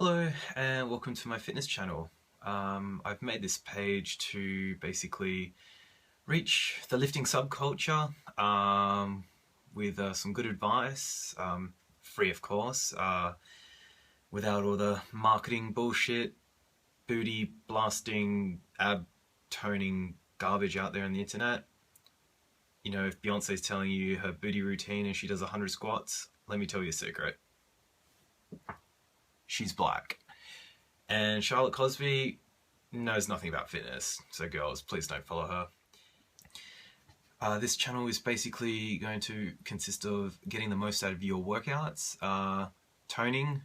Hello and welcome to my fitness channel. I've made this page to basically reach the lifting subculture with some good advice, free of course, without all the marketing bullshit, booty blasting, ab toning garbage out there on the internet. You know, if Beyonce's telling you her booty routine and she does 100 squats, let me tell you a secret. She's black. And Charlotte Cosby knows nothing about fitness, so girls, please don't follow her. This channel is basically going to consist of getting the most out of your workouts. Toning,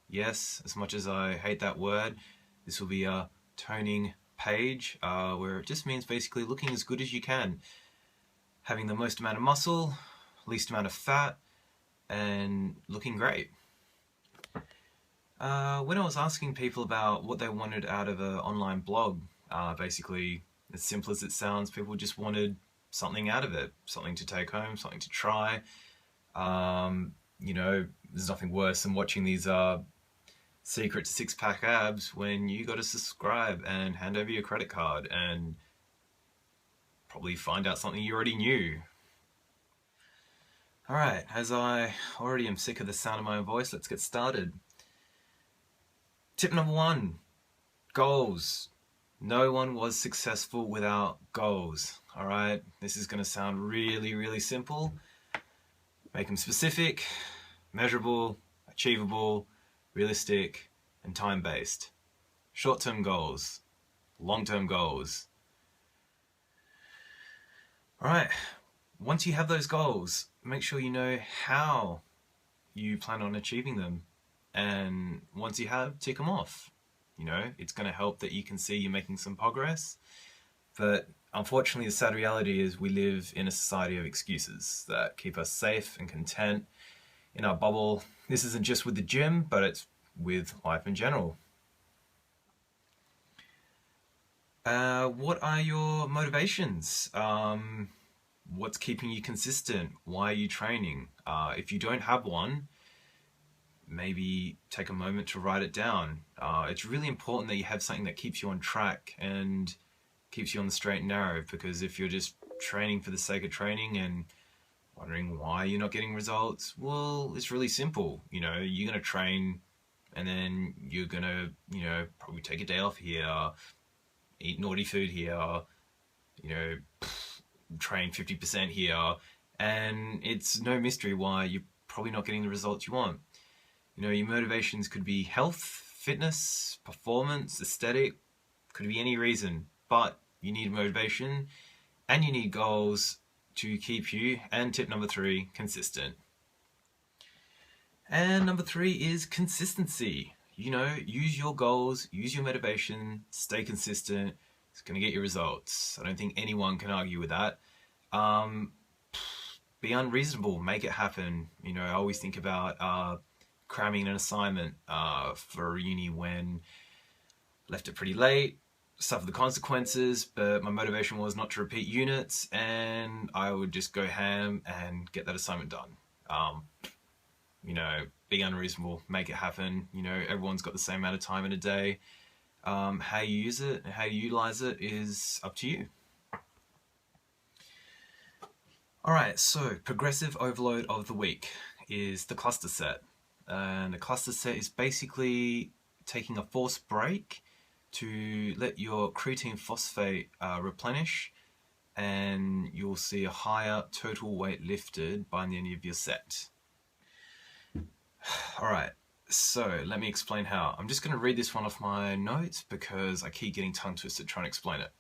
yes, as much as I hate that word, this will be a toning page where it just means basically looking as good as you can. Having the most amount of muscle, least amount of fat, and looking great. When I was asking people about what they wanted out of an online blog, basically, as simple as it sounds, people just wanted something out of it, something to take home, something to try. You know, there's nothing worse than watching these secret to six-pack abs when you got to subscribe and hand over your credit card and probably find out something you already knew. Alright, as I already am sick of the sound of my own voice, let's get started. Tip number 1, goals. No one was successful without goals. Alright, this is going to sound really simple. Make them specific, measurable, achievable, realistic, and time-based. Short-term goals, long-term goals. Alright, once you have those goals, make sure you know how you plan on achieving them. And once you have, tick them off. You know, it's going to help that you can see you're making some progress. But unfortunately, the sad reality is we live in a society of excuses that keep us safe and content in our bubble. This isn't just with the gym, but it's with life in general. What are your motivations? What's keeping you consistent? Why are you training? If you don't have one, maybe take a moment to write it down. It's really important that you have something that keeps you on track and keeps you on the straight and narrow, because if you're just training for the sake of training and wondering why you're not getting results, well, it's really simple. You know, you're going to train and then you're going to, you know, probably take a day off here, eat naughty food here, you know, train 50% here, and it's no mystery why you're probably not getting the results you want. You know, your motivations could be health, fitness, performance, aesthetic, could be any reason, but you need motivation and you need goals to keep you, and tip number 3, consistent. And number 3 is consistency. You know, use your goals, use your motivation, stay consistent. It's going to get you results. I don't think anyone can argue with that. Be unreasonable, make it happen. You know, I always think about cramming an assignment for uni when left it pretty late, suffered the consequences, but my motivation was not to repeat units, and I would just go ham and get that assignment done. You know, be unreasonable, make it happen. You know, everyone's got the same amount of time in a day. How you use it and how you utilize it is up to you. Alright, so progressive overload of the week is the cluster set. And a cluster set is basically taking a forced break to let your creatine phosphate replenish, and you'll see a higher total weight lifted by the end of your set. Alright, so let me explain how. I'm just going to read this one off my notes because I keep getting tongue twisted trying to explain it.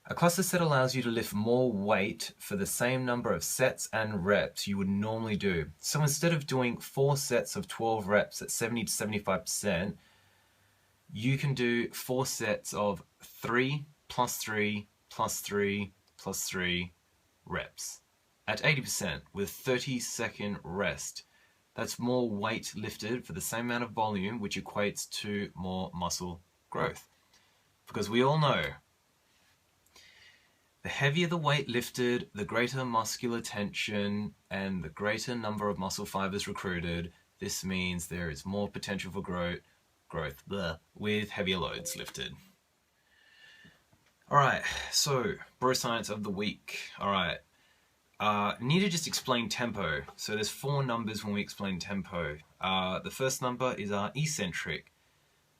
A cluster set allows you to lift more weight for the same number of sets and reps you would normally do. So instead of doing 4 sets of 12 reps at 70 to 75%, you can do 4 sets of 3 plus 3 plus 3 plus 3 reps at 80% with 30-second rest. That's more weight lifted for the same amount of volume, which equates to more muscle growth. Because we all know, the heavier the weight lifted, the greater muscular tension and the greater number of muscle fibers recruited. This means there is more potential for growth, growth with heavier loads lifted. All right, so Broscience of the week. All right, need to just explain tempo. So there's 4 numbers when we explain tempo. The first number is our eccentric.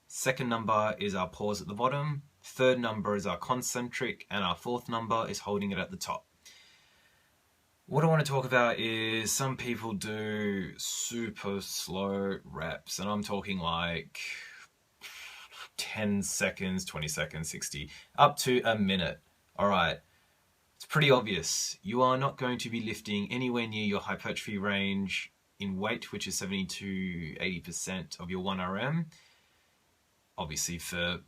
Second number is our pause at the bottom. Third number is our concentric, and our fourth number is holding it at the top. What I want to talk about is some people do super slow reps, and I'm talking like 10 seconds, 20 seconds, 60, up to a minute. All right, it's pretty obvious. You are not going to be lifting anywhere near your hypertrophy range in weight, which is 70 to 80% of your 1RM, obviously for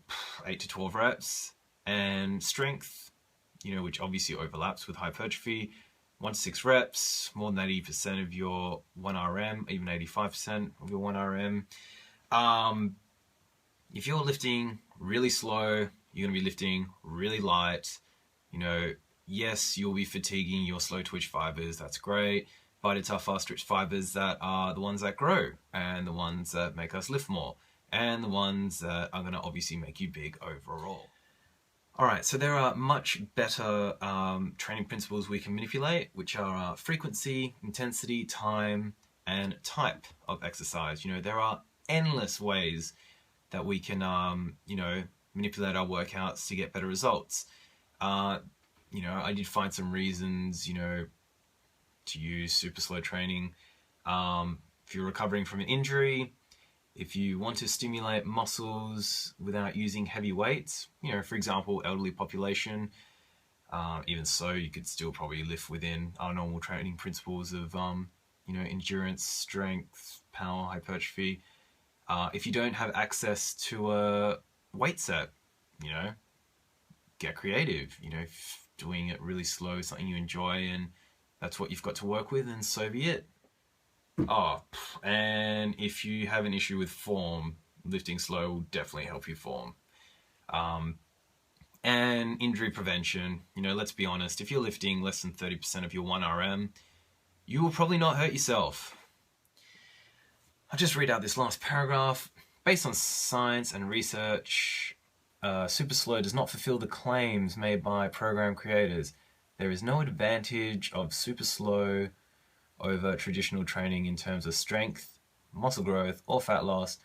8 to 12 reps, and strength, which obviously overlaps with hypertrophy, 1 to 6 reps, more than 80% of your 1RM, even 85% of your 1RM. If you're lifting really slow, you're going to be lifting really light. Yes, you'll be fatiguing your slow twitch fibers. That's great. But it's our fast twitch fibers that are the ones that grow, and the ones that make us lift more, and the ones that are going to obviously make you big overall. All right, so there are much better training principles we can manipulate, which are frequency, intensity, time, and type of exercise. There are endless ways that we can, manipulate our workouts to get better results. I did find some reasons, to use super slow training. If you're recovering from an injury, if you want to stimulate muscles without using heavy weights, for example, elderly population, even so, you could still probably lift within our normal training principles of, endurance, strength, power, hypertrophy. If you don't have access to a weight set, get creative. If doing it really slow is something you enjoy and that's what you've got to work with, and so be it. Oh, and if you have an issue with form, lifting slow will definitely help you form. And injury prevention, let's be honest, if you're lifting less than 30% of your 1RM, you will probably not hurt yourself. I'll just read out this last paragraph. Based on science and research, super slow does not fulfill the claims made by program creators. There is no advantage of super slow over traditional training in terms of strength, muscle growth, or fat loss,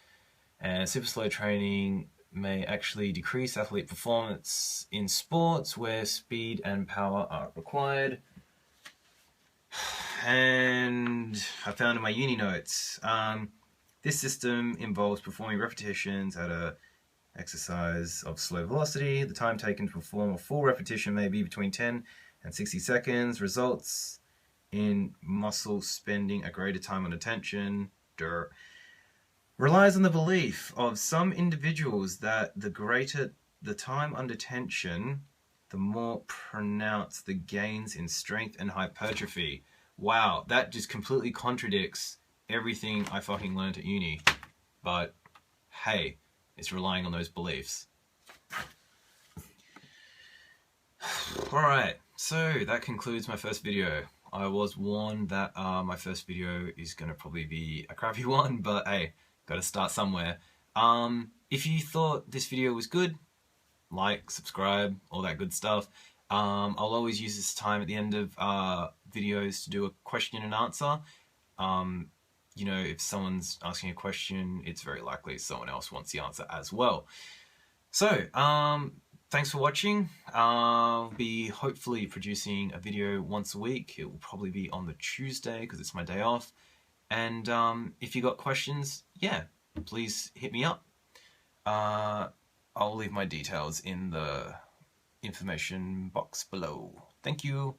and super slow training may actually decrease athlete performance in sports where speed and power are required. And I found in my uni notes, this system involves performing repetitions at a exercise of slow velocity. The time taken to perform a full repetition may be between 10 and 60 seconds, results in muscle spending a greater time on attention. Relies on the belief of some individuals that the greater the time under tension, the more pronounced the gains in strength and hypertrophy. Wow, that just completely contradicts everything I fucking learned at uni. But hey, it's relying on those beliefs. Alright, so that concludes my first video. I was warned that my first video is going to probably be a crappy one, but hey, got to start somewhere. If you thought this video was good, like, subscribe, all that good stuff. I'll always use this time at the end of videos to do a question and answer. If someone's asking a question, it's very likely someone else wants the answer as well. So, thanks for watching. I'll be hopefully producing a video once a week. It will probably be on the Tuesday because it's my day off. And if you got questions, yeah, please hit me up. I'll leave my details in the information box below. Thank you.